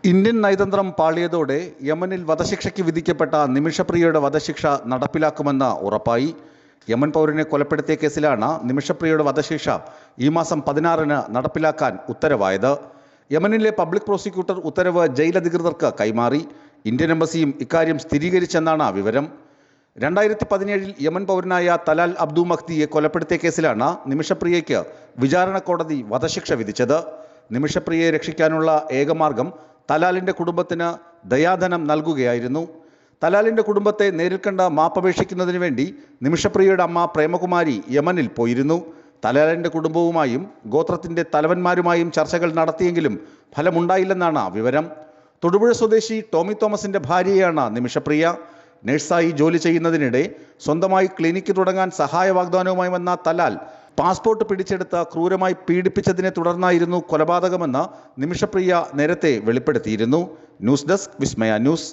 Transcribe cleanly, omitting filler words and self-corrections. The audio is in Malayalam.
ഇന്ത്യൻ നയതന്ത്രം പാളിയതോടെ യമനിൽ വധശിക്ഷയ്ക്ക് വിധിക്കപ്പെട്ട നിമിഷപ്രിയയുടെ വധശിക്ഷ നടപ്പിലാക്കുമെന്ന് ഉറപ്പായി. യമൻ പൗരനെ കൊലപ്പെടുത്തിയ കേസിലാണ് നിമിഷപ്രിയയുടെ വധശിക്ഷ ഈ മാസം 16-ന് നടപ്പിലാക്കാൻ ഉത്തരവായത്. യമനിലെ പബ്ലിക് പ്രോസിക്യൂട്ടർ ഉത്തരവ് ജയിൽ അധികൃതർക്ക് കൈമാറി. ഇന്ത്യൻ എംബസിയും ഇക്കാര്യം സ്ഥിരീകരിച്ചെന്നാണ് വിവരം. 2017-ൽ യമൻ പൗരനായ തലാൽ അബ്ദു മഹ്ദിയെ കൊലപ്പെടുത്തിയ കേസിലാണ് നിമിഷപ്രിയയ്ക്ക് വിചാരണ കോടതി വധശിക്ഷ വിധിച്ചത്. നിമിഷപ്രിയയെ രക്ഷിക്കാനുള്ള ഏകമാർഗം തലാലിൻ്റെ കുടുംബത്തിന് ദയാധനം നൽകുകയായിരുന്നു. തലാലിൻ്റെ കുടുംബത്തെ നേരിൽ കണ്ട് മാപ്പപേക്ഷിക്കുന്നതിന് വേണ്ടി നിമിഷപ്രിയയുടെ അമ്മ പ്രേമകുമാരി യമനിൽ പോയിരുന്നു. തലാലിൻ്റെ കുടുംബവുമായും ഗോത്രത്തിൻ്റെ തലവന്മാരുമായും ചർച്ചകൾ നടത്തിയെങ്കിലും ഫലമുണ്ടായില്ലെന്നാണ് വിവരം. തൊടുപുഴ സ്വദേശി ടോമി തോമസിൻ്റെ ഭാര്യയാണ് നിമിഷപ്രിയ. നഴ്സായി ജോലി ചെയ്യുന്നതിനിടെ സ്വന്തമായി ക്ലിനിക്ക് തുടങ്ങാൻ സഹായ വാഗ്ദാനവുമായി വന്ന തലാൽ പാസ്പോർട്ട് പിടിച്ചെടുത്ത് ക്രൂരമായി പീഡിപ്പിച്ചതിനെ തുടർന്നായിരുന്നു കൊലപാതകമെന്ന് നിമിഷപ്രിയ നേരത്തെ വെളിപ്പെടുത്തിയിരുന്നു. ന്യൂസ് ഡെസ്ക് വിസ്മയ ന്യൂസ്.